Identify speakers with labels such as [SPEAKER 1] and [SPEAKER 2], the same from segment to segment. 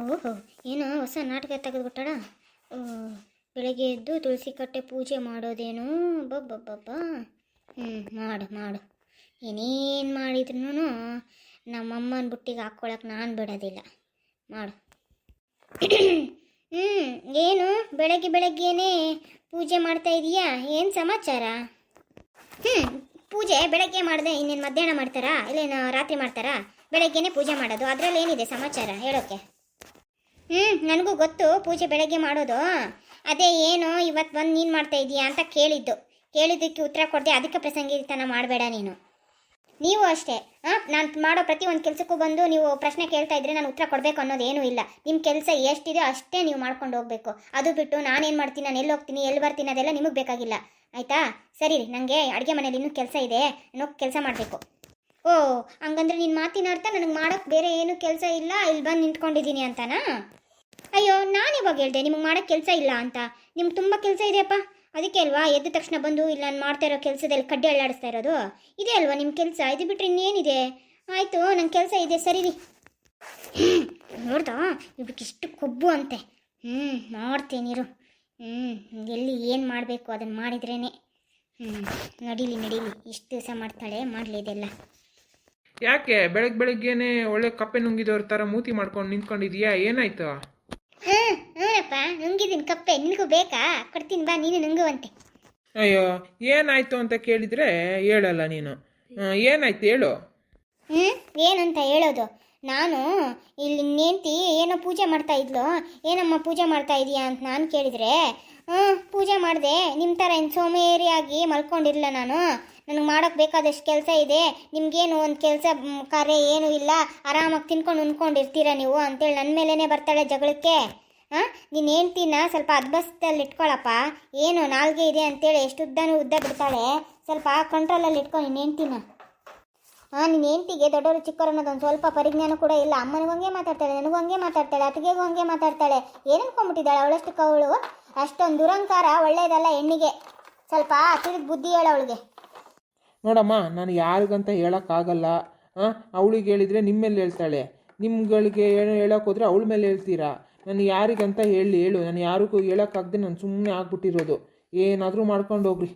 [SPEAKER 1] ಓಹೋ, ಏನೋ ಹೊಸ ನಾಟಕ ತೆಗೆದುಬಿಟ್ಟಾಳ. ಬೆಳಗ್ಗೆ ಎದ್ದು ತುಳಸಿ ಕಟ್ಟೆ ಪೂಜೆ ಮಾಡೋದೇನು, ಬಬ್ಬಬ್ಬಬ್ಬ. ಮಾಡು ಮಾಡು, ಏನೇನು ಮಾಡಿದ್ರು ನಮ್ಮಮ್ಮನ ಬುಟ್ಟಿಗೆ ಹಾಕ್ಕೊಳಕ್ಕೆ ನಾನು ಬಿಡೋದಿಲ್ಲ. ಮಾಡು. ಏನು ಬೆಳಗ್ಗೆ ಬೆಳಗ್ಗೆನೇ ಪೂಜೆ ಮಾಡ್ತಾ ಇದೀಯಾ? ಏನು ಸಮಾಚಾರ? ಪೂಜೆ ಬೆಳಗ್ಗೆ ಮಾಡಿದೆ, ಇನ್ನೇನು ಮಧ್ಯಾಹ್ನ ಮಾಡ್ತಾರಾ ಇಲ್ಲೇನು ರಾತ್ರಿ ಮಾಡ್ತಾರಾ? ಬೆಳಗ್ಗೆನೇ ಪೂಜೆ ಮಾಡೋದು, ಅದರಲ್ಲಿ ಏನಿದೆ ಸಮಾಚಾರ ಹೇಳೋಕ್ಕೆ? ನನಗೂ ಗೊತ್ತು ಪೂಜೆ ಬೆಳಗ್ಗೆ ಮಾಡೋದು. ಅದೇ ಏನು ಇವತ್ತು ಬಂದು ನೀನು ಮಾಡ್ತಾ ಇದೀಯಾ ಅಂತ ಕೇಳಿದ್ದಕ್ಕೆ ಉತ್ತರ ಕೊಡದೆ ಅದಕ್ಕೆ ಪ್ರಸಂಗಿತನ ಮಾಡಬೇಡ ನೀನು. ನೀವು ಅಷ್ಟೇ, ನಾನು ಮಾಡೋ ಪ್ರತಿ ಒಂದು ಕೆಲಸಕ್ಕೂ ಬಂದು ನೀವು ಪ್ರಶ್ನೆ ಕೇಳ್ತಾ ಇದ್ರೆ ನಾನು ಉತ್ತರ ಕೊಡಬೇಕು ಅನ್ನೋದು ಏನೂ ಇಲ್ಲ. ನಿಮ್ಮ ಕೆಲಸ ಎಷ್ಟಿದೆ ಅಷ್ಟೇ ನೀವು ಮಾಡ್ಕೊಂಡು ಹೋಗಬೇಕು. ಅದು ಬಿಟ್ಟು ನಾನೇನು ಮಾಡ್ತೀನಿ, ನಾನು ಎಲ್ಲಿ ಹೋಗ್ತೀನಿ ಎಲ್ಲಿ ಬರ್ತೀನಿ ಅದೆಲ್ಲ ನಿಮಗೆ ಬೇಕಾಗಿಲ್ಲ, ಆಯಿತಾ? ಸರಿ, ನನಗೆ ಅಡುಗೆ ಮನೇಲಿ ಇನ್ನೂ ಕೆಲಸ ಇದೆ, ನಾನು ಕೆಲಸ ಮಾಡಬೇಕು. ಓ, ಹಂಗಂದ್ರೆ ನಿನ್ನ ಮಾತಿನ ಅರ್ಥ ನನಗೆ ಮಾಡೋಕ್ಕೆ ಬೇರೆ ಏನೂ ಕೆಲಸ ಇಲ್ಲ, ಇಲ್ಲಿ ಬಂದು ನಿಂತ್ಕೊಂಡಿದ್ದೀನಿ ಅಂತನಾ? ಅಯ್ಯೋ, ನಾನು ಇವಾಗ ಹೇಳಿದೆ ನಿಮಗೆ ಮಾಡೋಕ್ಕೆ ಕೆಲಸ ಇಲ್ಲ ಅಂತ. ನಿಮ್ಗೆ ತುಂಬ ಕೆಲಸ ಇದೆಯಪ್ಪ, ಅದಕ್ಕೆ ಅಲ್ವಾ ಎದ್ದ ತಕ್ಷಣ ಬಂದು ಇಲ್ಲಿ ನಾನು ಮಾಡ್ತಾ ಇರೋ ಕೆಲಸದಲ್ಲಿ ಕಡ್ಡಿ ಅಳ್ಳಾಡಿಸ್ತಾ ಇರೋದು. ಇದೇ ಅಲ್ವಾ ನಿಮ್ಮ ಕೆಲಸ? ಇದು ಬಿಟ್ಟರೆ ಇನ್ನೇನಿದೆ? ಆಯಿತು, ನಂಗೆ ಕೆಲಸ ಇದೆ, ಸರಿ ರೀ. ನೋಡ್ದಾ ಇವಕ್ಕೆ ಇಷ್ಟು ಕೊಬ್ಬು ಅಂತೆ. ಮಾಡ್ತೇನಿರು. ಎಲ್ಲಿ ಏನು ಮಾಡಬೇಕು ಅದನ್ನು ಮಾಡಿದ್ರೇ. ನಡೀಲಿ ಇಷ್ಟು ದಿವಸ ಮಾಡ್ತಾಳೆ, ಮಾಡಲಿ ಇದೆಲ್ಲ.
[SPEAKER 2] ಯಾಕೆ ಬೆಳಗ್ಗೆನೆ ಒಳ್ಳೆ ಕಪ್ಪೆ ನುಂಗಿದವ್ರ ಥರ ಮೂತಿ ಮಾಡ್ಕೊಂಡು ನಿಂತ್ಕೊಂಡಿದೀಯಾ? ಏನಾಯ್ತು?
[SPEAKER 1] ಹ್ಞೂನಪ್ಪ, ನುಂಗಿದ್ದೀನಿ ಕಪ್ಪೆ. ನಿನಗೂ ಬೇಕಾ? ಕೊಡ್ತೀನಿ ಬಾ, ನೀನು ನುಂಗುವಂತೆ.
[SPEAKER 2] ಅಯ್ಯೋ, ಏನಾಯ್ತು ಅಂತ ಕೇಳಿದ್ರೆ ಹೇಳಲ್ಲ ನೀನು. ಏನಾಯ್ತು ಹೇಳು.
[SPEAKER 1] ಏನಂತ ಹೇಳೋದು? ನಾನು ಇಲ್ಲಿ ನೇಂತಿ ಏನೋ ಪೂಜೆ ಮಾಡ್ತಾ ಇದ್ಲು. ಏನಮ್ಮ ಪೂಜೆ ಮಾಡ್ತಾ ಇದೀಯಾ ಅಂತ ನಾನು ಕೇಳಿದರೆ, ಪೂಜೆ ಮಾಡಿದೆ, ನಿಮ್ಮ ಥರ ಏನು ಸೋಮೇರಿಯಾಗಿ ಮಲ್ಕೊಂಡಿರಲಿಲ್ಲ ನಾನು. ನನಗೆ ಮಾಡೋಕ್ಕೆ ಬೇಕಾದಷ್ಟು ಕೆಲಸ ಇದೆ, ನಿಮಗೇನು ಒಂದು ಕೆಲಸ ಕಾರ್ಯ ಏನೂ ಇಲ್ಲ, ಆರಾಮಾಗಿ ತಿನ್ಕೊಂಡು ಉಣ್ಕೊಂಡಿರ್ತೀರ ನೀವು ಅಂತೇಳಿ ನನ್ನ ಮೇಲೇ ಬರ್ತಾಳೆ ಜಗಳಕ್ಕೆ. ನೀನು ಹೆಂಡ್ತಿನ ಸ್ವಲ್ಪ ಅದ್ಬಸ್ತಲ್ಲಿ ಇಟ್ಕೊಳಪ್ಪ. ಏನು ನಾಲ್ಗೆ ಇದೆ ಅಂತೇಳಿ ಎಷ್ಟು ಉದ್ದ ಬಿಡ್ತಾಳೆ, ಸ್ವಲ್ಪ ಕಂಟ್ರೋಲಲ್ಲಿ ಇಟ್ಕೊ ನಿನ್ನ ಹೆಂಡ್ತಿನ. ನಿನ್ನ ಹೆಂಡ್ತಿಗೆ ದೊಡ್ಡವರು ಚಿಕ್ಕವರು ಅನ್ನೋದೊಂದು ಸ್ವಲ್ಪ ಪರಿಜ್ಞಾನ ಕೂಡ ಇಲ್ಲ. ಅಮ್ಮನಿಗೂ ಹಂಗೆ ಮಾತಾಡ್ತಾಳೆ, ನನಗೂ ಹಂಗೆ ಮಾತಾಡ್ತಾಳೆ, ಅತ್ತಿಗೆಗೂ ಹಂಗೆ ಮಾತಾಡ್ತಾಳೆ. ಏನು ಅನ್ಕೊಂಡ್ಬಿಟ್ಟಿದ್ದಾಳೆ ಅವಳಷ್ಟಕ್ಕೆ ಅವಳು? ಅಷ್ಟೊಂದು ದುರಂಕಾರ ಒಳ್ಳೇದಲ್ಲ ಹೆಣ್ಣಿಗೆ. ಸ್ವಲ್ಪ ತಿಳಿದು ಬುದ್ಧಿ ಹೇಳ ಅವಳಿಗೆ.
[SPEAKER 2] ನೋಡಮ್ಮ, ನಾನು ಯಾರಿಗಂತ ಹೇಳೋಕ್ಕಾಗಲ್ಲ. ಅವಳಿಗೆ ಹೇಳಿದರೆ ನಿಮ್ಮ ಮೇಲೆ ಹೇಳ್ತಾಳೆ, ನಿಮ್ಗಳಿಗೆ ಹೇಳೋಕೆ ಹೋದರೆ ಅವಳ ಮೇಲೆ ಹೇಳ್ತೀರಾ. ನಾನು ಯಾರಿಗಂತ ಹೇಳು. ನಾನು ಯಾರಿಗೂ ಹೇಳೋಕ್ಕಾಗದೆ ನಾನು ಸುಮ್ಮನೆ ಆಗ್ಬಿಟ್ಟಿರೋದು. ಏನಾದರೂ ಮಾಡ್ಕೊಂಡು ಹೋಗ್ರಿ.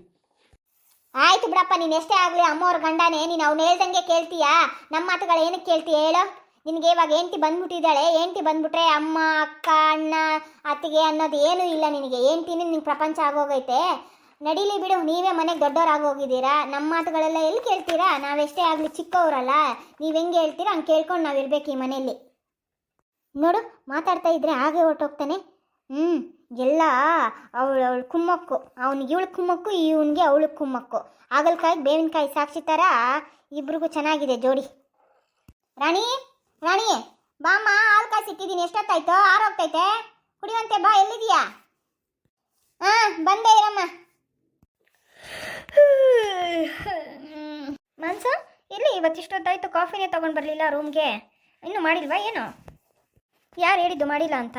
[SPEAKER 1] ಆಯ್ತು ಬಿಡಪ್ಪ, ನೀನು ಎಷ್ಟೇ ಆಗಲಿ ಅಮ್ಮವ್ರ ಗಂಡನೇ, ನೀನು ಅವ್ನು ಹೇಳ್ದಂಗೆ ಕೇಳ್ತೀಯಾ? ನಮ್ಮ ಮಾತುಗಳು ಏನಕ್ಕೆ ಕೇಳ್ತೀಯ ಹೇಳೋ? ನಿನಗೆ ಇವಾಗ ಹೆಂಡ್ತಿ ಬಂದ್ಬಿಟ್ಟಿದ್ದಾಳೆ. ಹೆಂಡ್ತಿ ಬಂದ್ಬಿಟ್ರೆ ಅಮ್ಮ, ಅಕ್ಕ, ಅಣ್ಣ, ಅತ್ತಿಗೆ ಅನ್ನೋದು ಏನೂ ಇಲ್ಲ ನಿನಗೆ. ಹೆಂಡ್ತಿನೇ ನಿನ್ನ ಪ್ರಪಂಚ ಆಗೋಗೈತೆ. ನಡೀಲಿ ಬಿಡು, ನೀವೇ ಮನೆಗೆ ದೊಡ್ಡವರಾಗೋಗಿದ್ದೀರಾ. ನಮ್ಮ ಮಾತುಗಳೆಲ್ಲ ಎಲ್ಲಿ ಕೇಳ್ತೀರಾ? ನಾವೆಷ್ಟೇ ಆಗಲಿ ಚಿಕ್ಕವರಲ್ಲ. ನೀವು ಹೆಂಗೆ ಹೇಳ್ತೀರಾ ಹಂಗೆ ಕೇಳ್ಕೊಂಡು ನಾವು ಇರ್ಬೇಕು ಈ ಮನೆಯಲ್ಲಿ. ನೋಡು, ಮಾತಾಡ್ತಾ ಇದ್ರೆ ಹಾಗೆ ಹೊರಟೋಗ್ತಾನೆ. ಎಲ್ಲ ಅವಳು ಕುಮ್ಮಕ್ಕು, ಅವನಿಗೆ ಇವಳು ಕುಮ್ಮಕ್ಕು, ಇವನಿಗೆ ಅವಳು ಕುಮ್ಮಕ್ಕು. ಹಾಗಲಕಾಯಿ ಬೇವಿನಕಾಯಿ ಸಾಕ್ಷಿ ಥರ ಇಬ್ರಿಗೂ ಚೆನ್ನಾಗಿದೆ ಜೋಡಿ. ರಾಣಿ ಬಾಮ್ಮ, ಹಾಲು ಕಾಯಿ ಸಿಕ್ಕಿದ್ದೀನಿ. ಎಷ್ಟೊತ್ತಾಯ್ತು? ಆರೋಗ್ತೈತೆ, ಕುಡಿಯುವಂತೆ ಬಾ. ಎಲ್ಲಿದೀಯಾ? ಬಂದೆ ಇರಮ್ಮ. ಮನ್ಸ ಎಲ್ಲಿ? ಇವತ್ತಿಷ್ಟೊತ್ತಾಯ್ತು, ಕಾಫಿನೇ ತೊಗೊಂಡು ಬರಲಿಲ್ಲ ರೂಮ್ಗೆ. ಇನ್ನೂ ಮಾಡಿಲ್ವಾ ಏನು? ಯಾರು ಹೇಳಿದ್ದು ಮಾಡಿಲ್ಲ ಅಂತ?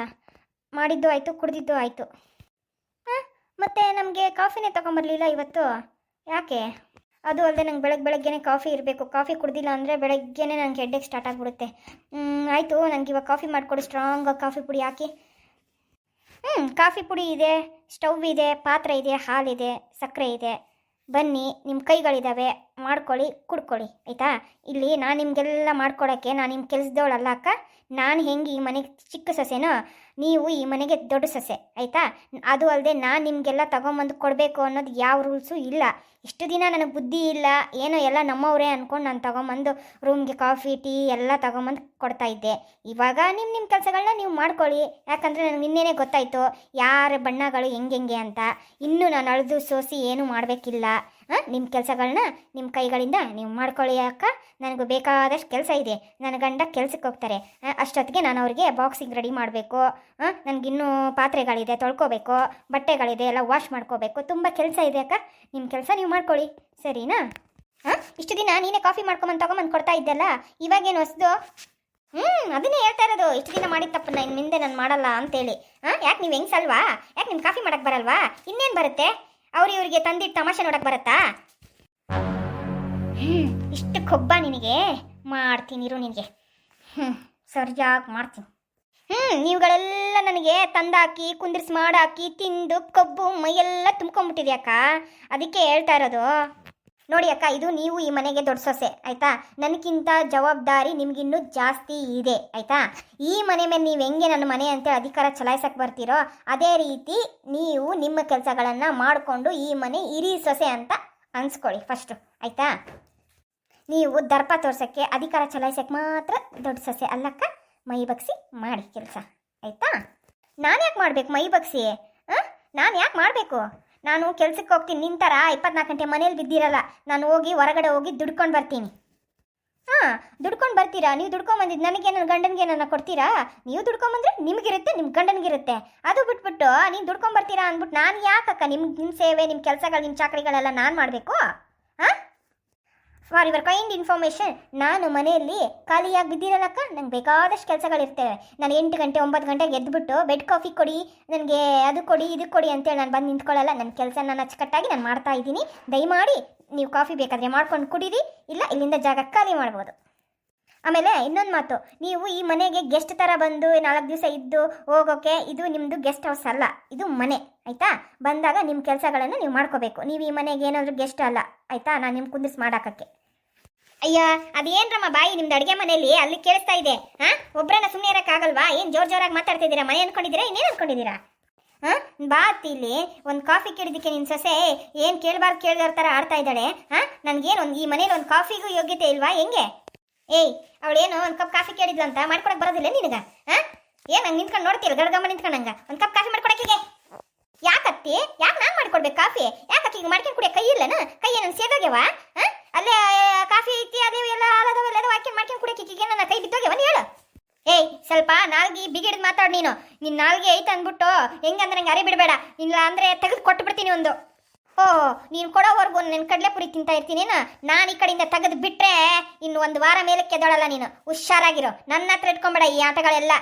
[SPEAKER 1] ಮಾಡಿದ್ದು ಆಯಿತು, ಕುಡಿದಿದ್ದು ಆಯಿತು. ಮತ್ತು ನಮಗೆ ಕಾಫಿನೇ ತೊಗೊಂಬರಲಿಲ್ಲ ಇವತ್ತು, ಯಾಕೆ? ಅದು ಅಲ್ಲದೆ ನಂಗೆ ಬೆಳಗ್ಗೆನೇ ಕಾಫಿ ಇರಬೇಕು. ಕಾಫಿ ಕುಡ್ದಿಲ್ಲ ಅಂದರೆ ಬೆಳಗ್ಗೆನೇ ನನಗೆ ಹೆಡ್ಡೇಕ್ ಸ್ಟಾರ್ಟ್ ಆಗಿಬಿಡುತ್ತೆ. ಆಯಿತು, ನನಗೆ ಇವಾಗ ಕಾಫಿ ಮಾಡಿಕೊಡು. ಸ್ಟ್ರಾಂಗ್ ಕಾಫಿ ಪುಡಿ ಹಾಕಿ. ಕಾಫಿ ಪುಡಿ ಇದೆ, ಸ್ಟವ್ ಇದೆ, ಪಾತ್ರೆ ಇದೆ, ಹಾಲಿದೆ, ಸಕ್ಕರೆ ಇದೆ. ಬನ್ನಿ, ನಿಮ್ಮ ಕೈಗಳಿದ್ದಾವೆ, ಮಾಡ್ಕೊಳ್ಳಿ, ಕುಡ್ಕೊಳ್ಳಿ, ಆಯಿತಾ? ಇಲ್ಲಿ ನಾನು ನಿಮಗೆಲ್ಲ ಮಾಡ್ಕೊಡೋಕ್ಕೆ ನಾನು ನಿಮ್ಮ ಕೆಲಸದವಳಲ್ಲ ಅಕ್ಕ. ನಾನು ಹೆಂಗೆ ಈ ಮನೆಗೆ ಚಿಕ್ಕ ಸೊಸೆನೋ, ನೀವು ಈ ಮನೆಗೆ ದೊಡ್ಡ ಸೊಸೆ, ಆಯಿತಾ? ಅದು ಅಲ್ಲದೆ ನಾನು ನಿಮಗೆಲ್ಲ ತೊಗೊಂಬಂದು ಕೊಡಬೇಕು ಅನ್ನೋದು ಯಾವ ರೂಲ್ಸು ಇಲ್ಲ. ಇಷ್ಟು ದಿನ ನನಗೆ ಬುದ್ಧಿ ಇಲ್ಲ, ಏನೋ ಎಲ್ಲ ನಮ್ಮವರೇ ಅಂದ್ಕೊಂಡು ನಾನು ತೊಗೊಂಬಂದು ರೂಮ್ಗೆ ಕಾಫಿ ಟೀ ಎಲ್ಲ ತೊಗೊಂಬಂದು ಕೊಡ್ತಾಯಿದ್ದೆ. ಇವಾಗ ನಿಮ್ಮ ಕೆಲಸಗಳನ್ನ ನೀವು ಮಾಡ್ಕೊಳ್ಳಿ. ಯಾಕಂದರೆ ನನಗೆ ನಿನ್ನೆನೇ ಗೊತ್ತಾಯಿತು ಯಾರ ಬಣ್ಣಗಳು ಹೆಂಗೆ ಅಂತ. ಇನ್ನೂ ನಾನು ಅಳೆದು ಸೋಸಿ ಏನೂ ಮಾಡಬೇಕಿಲ್ಲ. ನಿಮ್ಮ ಕೆಲಸಗಳನ್ನ ನಿಮ್ಮ ಕೈಗಳಿಂದ ನೀವು ಮಾಡ್ಕೊಳ್ಳಿ ಅಕ್ಕ. ನನಗೂ ಬೇಕಾದಷ್ಟು ಕೆಲಸ ಇದೆ. ನನ್ನ ಗಂಡ ಕೆಲ್ಸಕ್ಕೆ ಹೋಗ್ತಾರೆ, ಅಷ್ಟೊತ್ತಿಗೆ ನಾನು ಅವ್ರಿಗೆ ಬಾಕ್ಸಿಂಗ್ ರೆಡಿ ಮಾಡಬೇಕು. ನನಗಿನ್ನೂ ಪಾತ್ರೆಗಳಿದೆ ತೊಳ್ಕೊಬೇಕು, ಬಟ್ಟೆಗಳಿದೆ ಎಲ್ಲ ವಾಶ್ ಮಾಡ್ಕೋಬೇಕು. ತುಂಬ ಕೆಲಸ ಇದೆ ಅಕ್ಕ. ನಿಮ್ಮ ಕೆಲಸ ನೀವು ಮಾಡ್ಕೊಳ್ಳಿ, ಸರಿನಾ? ಇಷ್ಟು ದಿನ ನೀನೇ ಕಾಫಿ ತೊಗೊಂಬಂದು ಕೊಡ್ತಾ ಇದ್ದಲ್ಲ, ಇವಾಗೇನು ಹೊಸದು? ಅದನ್ನೇ ಹೇಳ್ತಾ ಇರೋದು. ಇಷ್ಟು ದಿನ ಮಾಡಿದ ತಪ್ಪನ್ನ ಇನ್ನು ಮುಂದೆ ನಾನು ಮಾಡಲ್ಲ ಅಂತೇಳಿ. ಯಾಕೆ ನೀವು ಹೆಂಗ್ಸಲ್ವಾ? ಯಾಕೆ ನಿಮ್ಮ ಕಾಫಿ ಮಾಡೋಕ್ಕೆ ಬರಲ್ವಾ? ಇನ್ನೇನು ಬರುತ್ತೆ? ಇವ್ರಿಗೆ ತಂದಿಟ್ಟು ತಮಾಷೆ ನೋಡಕ್ಕೆ ಬರುತ್ತಾ? ಇಷ್ಟು ಕೊಬ್ಬ ನಿನಗೆ? ಮಾಡ್ತೀನಿ ಇರು ನಿನಗೆ. ಸರಿಯಾಗಿ ಮಾಡ್ತೀನಿ. ನೀವುಗಳೆಲ್ಲ ನನಗೆ ತಂದಾಕಿ ಕುಂದಿರ್ಸಿ ಮಾಡಾಕಿ ತಿಂದು ಕೊಬ್ಬು ಮೈಯೆಲ್ಲ ತುಂಬ್ಕೊಂಡ್ಬಿಟ್ಟಿದೆ ಅಕ್ಕ. ಅದಕ್ಕೆ ಹೇಳ್ತಾ ಇರೋದು. ನೋಡಿ ಅಕ್ಕ, ಇದು ನೀವು ಈ ಮನೆಗೆ ದೊಡ್ಡ ಸೊಸೆ ಆಯ್ತಾ. ನನಗಿಂತ ಜವಾಬ್ದಾರಿ ನಿಮ್ಗಿನ್ನೂ ಜಾಸ್ತಿ ಇದೆ ಆಯ್ತಾ. ಈ ಮನೆ ಮೇಲೆ ನೀವು ಹೆಂಗೆ ನನ್ನ ಮನೆ ಅಂತೇಳಿ ಅಧಿಕಾರ ಚಲಾಯಿಸಕ್ಕೆ ಬರ್ತೀರೋ ಅದೇ ರೀತಿ ನೀವು ನಿಮ್ಮ ಕೆಲಸಗಳನ್ನು ಮಾಡಿಕೊಂಡು ಈ ಮನೆ ಹಿರಿ ಸೊಸೆ ಅಂತ ಅನ್ಸ್ಕೊಳ್ಳಿ ಫಸ್ಟು ಆಯ್ತಾ. ನೀವು ದರ್ಪ ತೋರ್ಸೋಕ್ಕೆ ಅಧಿಕಾರ ಚಲಾಯಿಸಕ್ಕೆ ಮಾತ್ರ ದೊಡ್ಡ ಸೊಸೆ ಅಲ್ಲಕ್ಕ. ಮೈ ಬಗ್ಸಿ ಮಾಡಿ ಕೆಲಸ ಆಯ್ತಾ. ನಾನು ಯಾಕೆ ಮಾಡಬೇಕು ಮೈ ಬಗ್ಸಿ? ನಾನು ಯಾಕೆ ಮಾಡಬೇಕು? ನಾನು ಕೆಲ್ಸಕ್ಕೆ ಹೋಗ್ತೀನಿ, ನಿಂತರ 24 ಗಂಟೆ ಮನೇಲಿ ಬಿದ್ದಿರಲ್ಲ. ನಾನು ಹೋಗಿ ಹೊರಗಡೆ ಹೋಗಿ ದುಡ್ಕೊಂಡು ಬರ್ತೀನಿ. ದುಡ್ಕೊಂಡು ಬರ್ತೀರಾ? ನೀವು ದುಡ್ಕೊಂಡು ಬಂದಿದ್ದು ನನಗೆ ನನ್ನ ಗಂಡನಿಗೆ ನನ್ನ ಕೊಡ್ತೀರಾ? ನೀವು ದುಡ್ಕೊಂಬಂದ್ರೆ ನಿಮಗಿರುತ್ತೆ, ನಿಮ್ಮ ಗಂಡನಿಗಿರುತ್ತೆ. ಅದು ಬಿಟ್ಬಿಟ್ಟು ನೀನು ದುಡ್ಕೊಂಡು ಬರ್ತೀರಾ ಅಂದ್ಬಿಟ್ಟು ನಾನು ಯಾಕಕ್ಕ ನಿಮ್ಮ ಸೇವೆ, ನಿಮ್ಮ ಕೆಲಸಗಳು, ನಿಮ್ಮ ಚಾಕರಿಗಳೆಲ್ಲ ನಾನು ಮಾಡಬೇಕು? ಫಾರ್ ಯುವರ್ ಕೈಂಡ್ ಇನ್ಫಾರ್ಮೇಷನ್, ನಾನು ಮನೆಯಲ್ಲಿ ಖಾಲಿಯಾಗಿ ಬಿದ್ದಿರಲ್ಲಕ್ಕ. ನಂಗೆ ಬೇಕಾದಷ್ಟು ಕೆಲಸಗಳಿರ್ತೇವೆ. ನಾನು 8 ಗಂಟೆ 9 ಗಂಟೆಗೆ ಎದ್ದುಬಿಟ್ಟು ಬೆಡ್ ಕಾಫಿ ಕೊಡಿ, ನನಗೆ ಅದು ಕೊಡಿ ಇದು ಕೊಡಿ ಅಂತೇಳಿ ನಾನು ಬಂದು ನಿಂತ್ಕೊಳ್ಳಲ್ಲ. ನನ್ನ ಕೆಲಸ ನಾನು ಅಚ್ಚುಕಟ್ಟಾಗಿ ನಾನು ಮಾಡ್ತಾ ಇದ್ದೀನಿ. ದಯಮಾಡಿ ನೀವು ಕಾಫಿ ಬೇಕಾದರೆ ಮಾಡ್ಕೊಂಡು ಕುಡೀರಿ, ಇಲ್ಲ ಇಲ್ಲಿಂದ ಜಾಗ ಖಾಲಿ ಮಾಡ್ಬೋದು. ಆಮೇಲೆ ಇನ್ನೊಂದು ಮಾತು, ನೀವು ಈ ಮನೆಗೆ ಗೆಸ್ಟ್ ಥರ ಬಂದು 4 ದಿವಸ ಇದ್ದು ಹೋಗೋಕ್ಕೆ ಇದು ನಿಮ್ಮದು ಗೆಸ್ಟ್ ಹೌಸ್ ಅಲ್ಲ, ಇದು ಮನೆ ಆಯಿತಾ. ಬಂದಾಗ ನಿಮ್ಮ ಕೆಲಸಗಳನ್ನು ನೀವು ಮಾಡ್ಕೋಬೇಕು. ನೀವು ಈ ಮನೆಗೆ ಏನಾದರೂ ಗೆಸ್ಟ್ ಅಲ್ಲ ಆಯಿತಾ. ನಾನು ನಿಮ್ಮ ಕುಂದಿಸ್ ಮಾಡಾಕಕ್ಕೆ. ಅಯ್ಯ, ಅದೇನ್ರಮ್ಮ ಬಾಯಿ ನಿಮ್ದು ಅಡುಗೆ ಮನೆಯಲ್ಲಿ ಅಲ್ಲಿ ಕೇಳಿಸ್ತಾ ಇದೆ. ಒಬ್ಬರನ್ನ ಸುಮ್ಮನೆ ಇರೋಕ್ಕಾಗಲ್ವಾ? ಏನು ಜೋರಾಗಿ ಮಾತಾಡ್ತಿದ್ದೀರಾ? ಮನೆ ಅನ್ಕೊಂಡಿದ್ದೀರಾ? ಇನ್ನೇನು ಅನ್ಕೊಂಡಿದ್ದೀರಾ? ಇಲ್ಲಿ ಒಂದು ಕಾಫಿ ಕೇಳಿದ್ದಕ್ಕೆ ನಿನ್ನ ಸೊಸೆ ಏನು ಕೇಳಬಾರ್ದು ಥರ ಆಡ್ತಾ ಇದ್ದಾಳೆ. ನನಗೇನು ಈ ಮನೇಲಿ ಒಂದು ಕಾಫಿಗೂ ಯೋಗ್ಯತೆ ಇಲ್ವಾ ಹೆಂಗೆ? ಏಯ್, ಅವಳೇನು ಒಂದು ಕಪ್ ಕಾಫಿ ಕೇಳಿದ್ಲು ಅಂತ ಮಾಡ್ಕೊಡಕ್ಕೆ ಬರೋದಿಲ್ಲ ನಿನಗೆ? ಏನು ಹಂಗೆ ನಿಂತ್ಕೊಂಡು ನೋಡ್ತೀರ ಗಡ್ಗಮ್ಮ ನಿಂತ್ಕೊಂಡಂಗೆ? ಒಂದು ಕಪ್ ಕಾಫಿ ಮಾಡ್ಕೊಡಕ್ಕೆ ಯಾಕತ್ತಿ? ಯಾಕೆ ನಾನು ಮಾಡ್ಕೊಡ್ಬೇಕು ಕಾಫಿ? ಯಾಕತ್ತಿ ಈಗ ಮಾಡ್ಕೊಂಡು ಕುಡಿಯೋ ಕೈ ಇಲ್ಲನ? ಕೈ ಏನನ್ನು ಸೇದೋಗ್ಯವ? ಅಲ್ಲೇ ಕಾಫಿ ಐತಿ, ಅದೇ ಎಲ್ಲ ಹಾಲದವೆಲ್ಲ ಮಾಡ್ಕೊಂಡು ಕುಡಿಯೋಕೆ ನನ್ನ ಕೈ ಬಿದ್ದೋಗ್ಯವ? ಹೇಳು. ಏಯ್, ಸ್ವಲ್ಪ ನಾಲ್ಗೆ ಬಿಗಿಡಿದು ಮಾತಾಡು ನೀನು. ನಿನ್ನ ನಾಲ್ಗೆ ಐತೆ ಅಂದ್ಬಿಟ್ಟು ಹೆಂಗಂದ್ರೆ ನಂಗೆ ಅರೆ ಬಿಡಬೇಡ, ಇಲ್ಲ ಅಂದರೆ ತೆಗೆದು ಕೊಟ್ಟು ಬಿಡ್ತೀನಿ ಒಂದು. ನೀನು ಕೊಡೋವರೆಗೂ ನನ್ನ ಕಡಲೆಪುರಿ ತಿಂತಾ ಇರ್ತೀನಿ. ನಾನು ಈ ಕಡೆಯಿಂದ ತೆಗೆದು ಬಿಟ್ಟರೆ ಇನ್ನು 1 ವಾರ ಮೇಲಕ್ಕೆ ಎದ್ದೋಳಲ್ಲ ನೀನು. ಹುಷಾರಾಗಿರೋ, ನನ್ನ ಹತ್ರ ಇಟ್ಕೊಂಬೇಡ ಈ ಆಟಗಳೆಲ್ಲ.